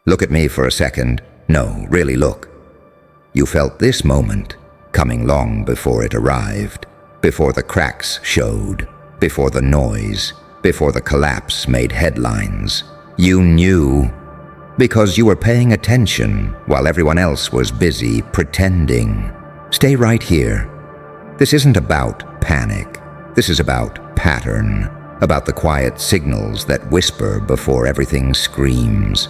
Look at me for a second. No, really look. You felt this moment coming long before it arrived, before the cracks showed, before the noise, before the collapse made headlines. You knew because you were paying attention while everyone else was busy pretending. Stay right here. This isn't about panic. This is about pattern, about the quiet signals that whisper before everything screams.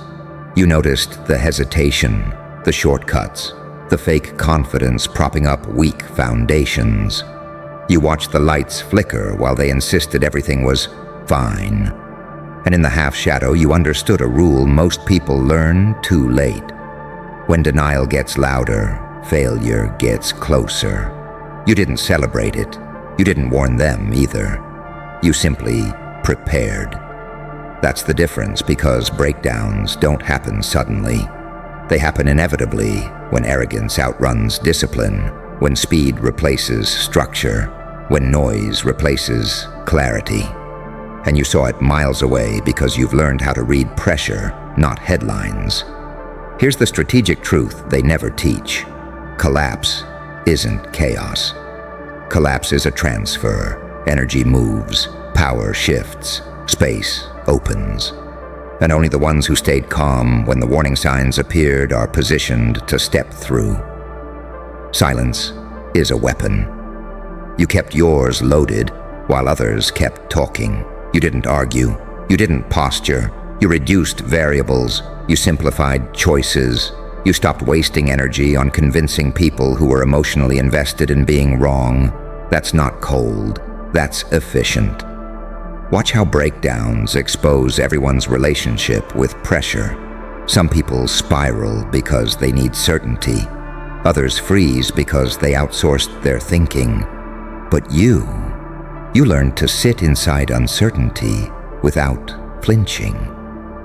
You noticed the hesitation, the shortcuts, the fake confidence propping up weak foundations. You watched the lights flicker while they insisted everything was fine. And in the half-shadow, you understood a rule most people learn too late. When denial gets louder, failure gets closer. You didn't celebrate it. You didn't warn them either. You simply prepared. That's the difference, because breakdowns don't happen suddenly. They happen inevitably when arrogance outruns discipline, when speed replaces structure, when noise replaces clarity. And you saw it miles away because you've learned how to read pressure, not headlines. Here's the strategic truth they never teach. Collapse isn't chaos. Collapse is a transfer. Energy moves, power shifts, space opens. And only the ones who stayed calm when the warning signs appeared are positioned to step through. Silence is a weapon. You kept yours loaded while others kept talking. You didn't argue. You didn't posture. You reduced variables. You simplified choices. You stopped wasting energy on convincing people who were emotionally invested in being wrong. That's not cold. That's efficient. Watch how breakdowns expose everyone's relationship with pressure. Some people spiral because they need certainty. Others freeze because they outsourced their thinking. But you learned to sit inside uncertainty without flinching.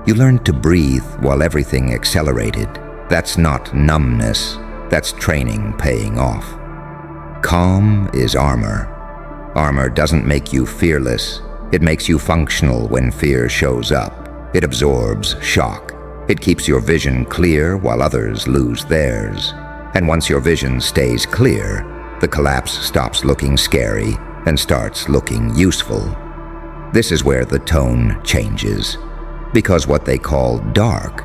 You learned to breathe while everything accelerated. That's not numbness. That's training paying off. Calm is armor. Armor doesn't make you fearless. It makes you functional when fear shows up. It absorbs shock. It keeps your vision clear while others lose theirs. And once your vision stays clear, the collapse stops looking scary and starts looking useful. This is where the tone changes, because what they call dark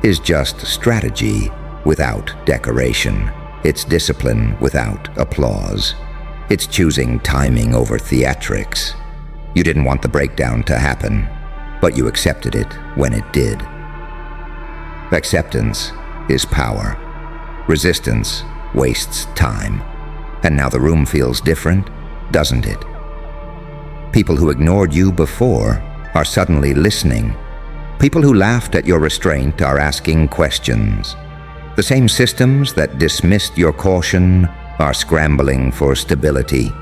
is just strategy without decoration. It's discipline without applause. It's choosing timing over theatrics. You didn't want the breakdown to happen, but you accepted it when it did. Acceptance is power. Resistance wastes time. And now the room feels different, doesn't it? People who ignored you before are suddenly listening. People who laughed at your restraint are asking questions. The same systems that dismissed your caution are scrambling for stability.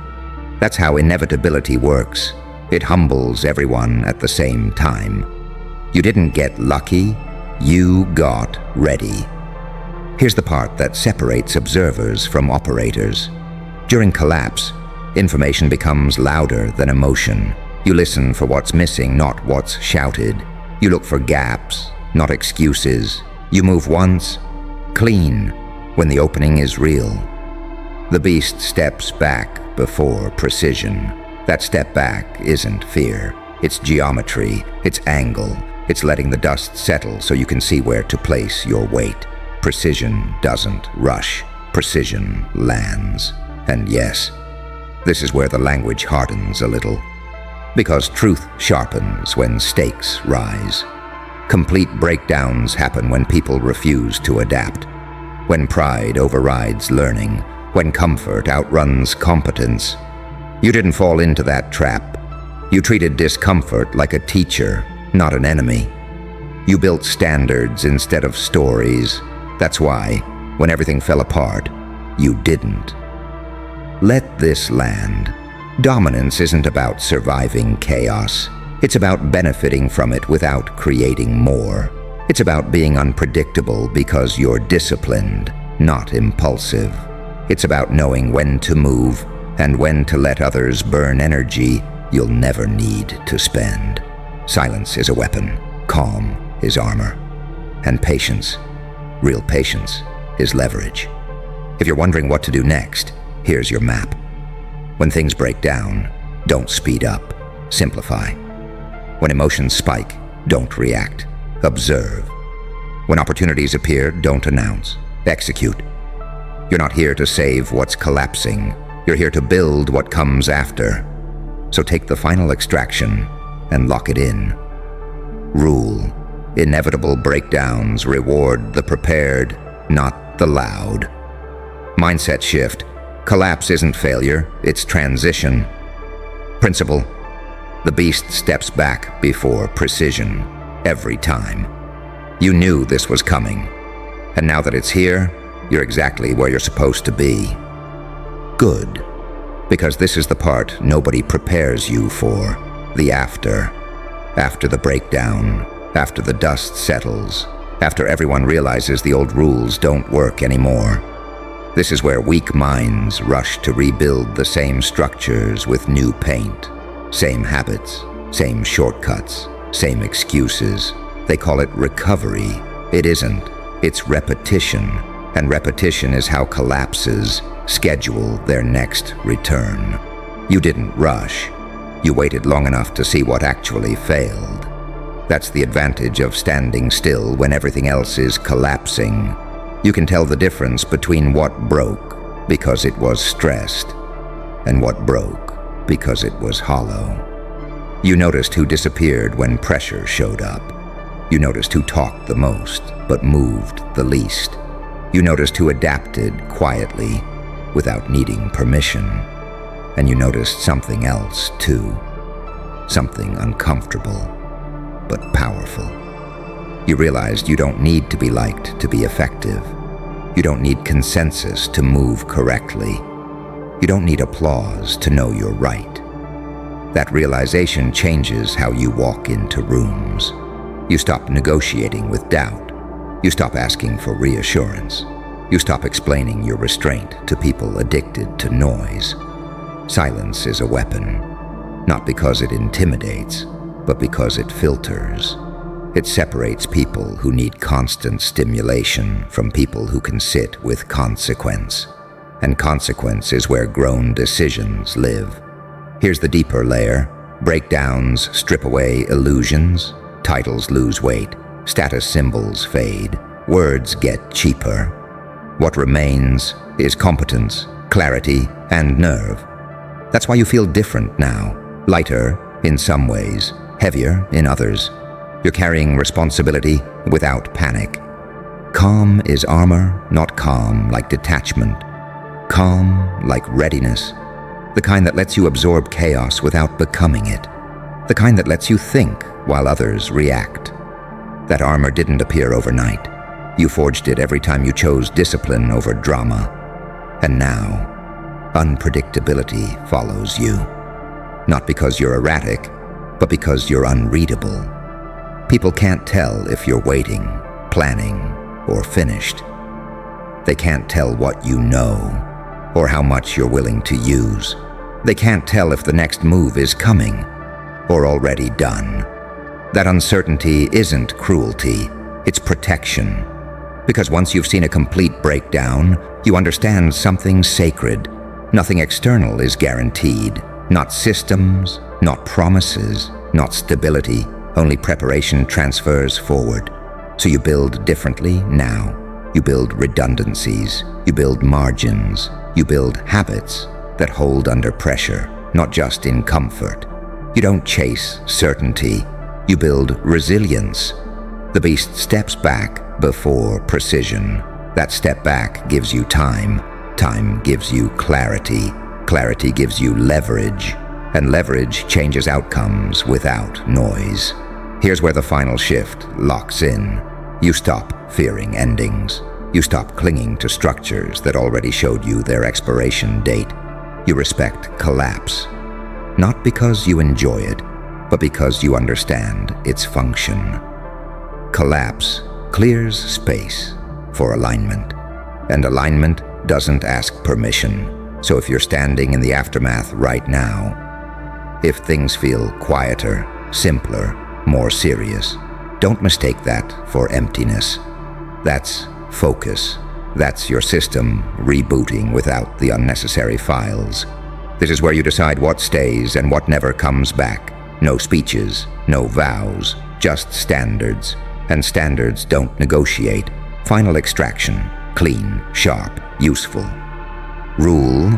That's how inevitability works. It humbles everyone at the same time. You didn't get lucky, you got ready. Here's the part that separates observers from operators. During collapse, information becomes louder than emotion. You listen for what's missing, not what's shouted. You look for gaps, not excuses. You move once, clean, when the opening is real. The beast steps back before precision. That step back isn't fear. It's geometry, it's angle. It's letting the dust settle so you can see where to place your weight. Precision doesn't rush. Precision lands. And yes, this is where the language hardens a little. Because truth sharpens when stakes rise. Complete breakdowns happen when people refuse to adapt. When pride overrides learning. When comfort outruns competence. You didn't fall into that trap. You treated discomfort like a teacher, not an enemy. You built standards instead of stories. That's why, when everything fell apart, you didn't. Let this land. Dominance isn't about surviving chaos. It's about benefiting from it without creating more. It's about being unpredictable because you're disciplined, not impulsive. It's about knowing when to move and when to let others burn energy you'll never need to spend. Silence is a weapon. Calm is armor. And patience, real patience, is leverage. If you're wondering what to do next, here's your map. When things break down, don't speed up, simplify. When emotions spike, don't react, observe. When opportunities appear, don't announce, execute. You're not here to save what's collapsing. You're here to build what comes after. So take the final extraction and lock it in. Rule: inevitable breakdowns reward the prepared, not the loud. Mindset shift: collapse isn't failure, it's transition. Principle: the beast steps back before precision, every time. You knew this was coming, and now that it's here, you're exactly where you're supposed to be. Good, because this is the part nobody prepares you for, the after. After the breakdown, after the dust settles, after everyone realizes the old rules don't work anymore. This is where weak minds rush to rebuild the same structures with new paint, same habits, same shortcuts, same excuses. They call it recovery. It isn't. It's repetition, and repetition is how collapses schedule their next return. You didn't rush. You waited long enough to see what actually failed. That's the advantage of standing still when everything else is collapsing. You can tell the difference between what broke because it was stressed and what broke because it was hollow. You noticed who disappeared when pressure showed up. You noticed who talked the most but moved the least. You noticed who adapted quietly without needing permission. And you noticed something else too. Something uncomfortable but powerful. You realized you don't need to be liked to be effective. You don't need consensus to move correctly. You don't need applause to know you're right. That realization changes how you walk into rooms. You stop negotiating with doubt. You stop asking for reassurance. You stop explaining your restraint to people addicted to noise. Silence is a weapon, not because it intimidates, but because it filters. It separates people who need constant stimulation from people who can sit with consequence. And consequence is where grown decisions live. Here's the deeper layer. Breakdowns strip away illusions. Titles lose weight. Status symbols fade. Words get cheaper. What remains is competence, clarity, and nerve. That's why you feel different now. Lighter in some ways, heavier in others. You're carrying responsibility without panic. Calm is armor, not calm like detachment. Calm like readiness. The kind that lets you absorb chaos without becoming it. The kind that lets you think while others react. That armor didn't appear overnight. You forged it every time you chose discipline over drama. And now, unpredictability follows you. Not because you're erratic, but because you're unreadable. People can't tell if you're waiting, planning, or finished. They can't tell what you know, or how much you're willing to use. They can't tell if the next move is coming, or already done. That uncertainty isn't cruelty, it's protection. Because once you've seen a complete breakdown, you understand something sacred. Nothing external is guaranteed. Not systems, not promises, not stability. Only preparation transfers forward. So you build differently now. You build redundancies. You build margins. You build habits that hold under pressure, not just in comfort. You don't chase certainty. You build resilience. The beast steps back before precision. That step back gives you time. Time gives you clarity. Clarity gives you leverage. And leverage changes outcomes without noise. Here's where the final shift locks in. You stop fearing endings. You stop clinging to structures that already showed you their expiration date. You respect collapse. Not because you enjoy it, but because you understand its function. Collapse clears space for alignment. And alignment doesn't ask permission. So if you're standing in the aftermath right now, if things feel quieter, simpler, more serious, Don't mistake that for emptiness. That's focus. That's your system rebooting without the unnecessary files. This is where you decide what stays and what never comes back. No speeches, no vows, just standards. And standards don't negotiate. Final extraction, clean, sharp, useful. Rule: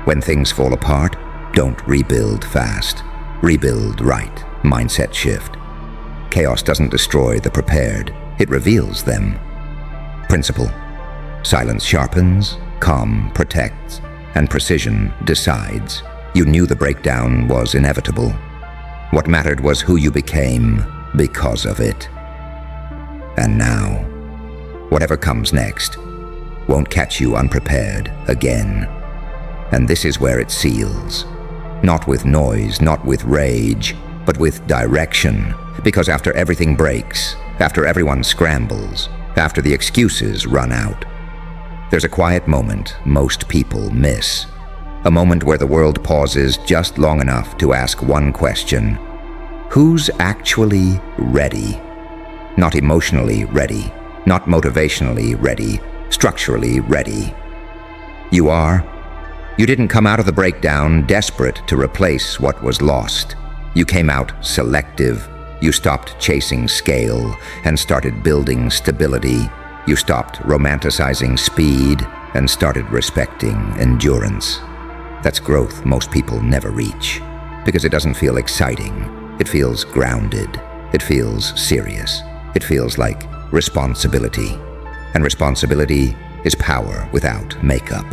when things fall apart, don't rebuild fast. Rebuild right. Mindset shift. Chaos doesn't destroy the prepared, it reveals them. Principle: silence sharpens, calm protects, and precision decides. You knew the breakdown was inevitable. What mattered was who you became because of it. And now, whatever comes next won't catch you unprepared again. And this is where it seals. Not with noise, not with rage, but with direction. Because after everything breaks, after everyone scrambles, after the excuses run out, there's a quiet moment most people miss. A moment where the world pauses just long enough to ask one question: who's actually ready? Not emotionally ready, not motivationally ready, structurally ready. You are. You didn't come out of the breakdown desperate to replace what was lost. You came out selective. You stopped chasing scale and started building stability. You stopped romanticizing speed and started respecting endurance. That's growth most people never reach, because it doesn't feel exciting. It feels grounded. It feels serious. It feels like responsibility. And responsibility is power without makeup.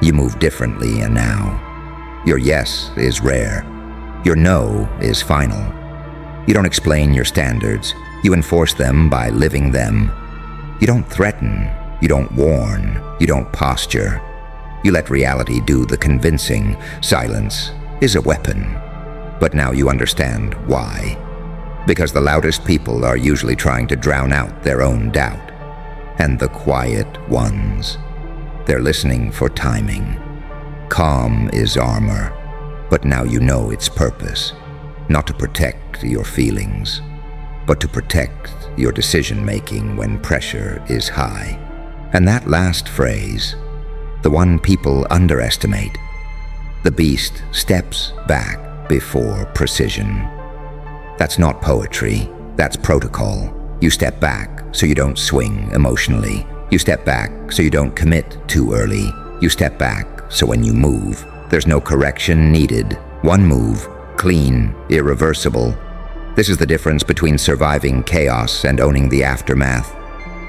You move differently and now. Your yes is rare. Your no is final. You don't explain your standards. You enforce them by living them. You don't threaten. You don't warn. You don't posture. You let reality do the convincing. Silence is a weapon. But now you understand why. Because the loudest people are usually trying to drown out their own doubt. And the quiet ones, they're listening for timing. Calm is armor, but now you know its purpose. Not to protect your feelings, but to protect your decision-making when pressure is high. And that last phrase, the one people underestimate, the beast steps back before precision. That's not poetry, that's protocol. You step back so you don't swing emotionally. You step back so you don't commit too early. You step back so when you move, there's no correction needed. One move, clean, irreversible. This is the difference between surviving chaos and owning the aftermath.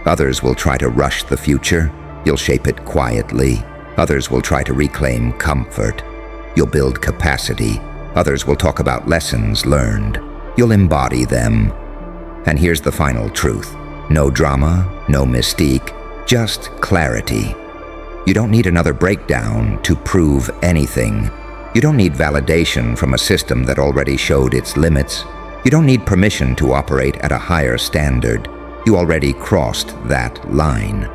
Others will try to rush the future. You'll shape it quietly. Others will try to reclaim comfort. You'll build capacity. Others will talk about lessons learned. You'll embody them. And here's the final truth. No drama, no mystique, just clarity. You don't need another breakdown to prove anything. You don't need validation from a system that already showed its limits. You don't need permission to operate at a higher standard. You already crossed that line.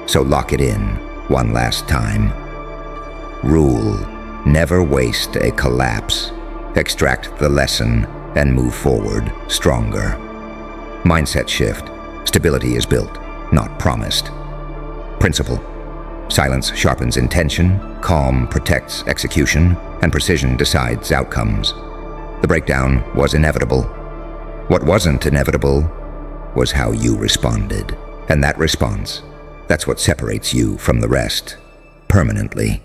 So lock it in one last time. Rule: never waste a collapse. Extract the lesson and move forward stronger. Mindset shift: stability is built, not promised. Principle: silence sharpens intention, calm protects execution, and precision decides outcomes. The breakdown was inevitable. What wasn't inevitable was how you responded. And that response, that's what separates you from the rest, permanently.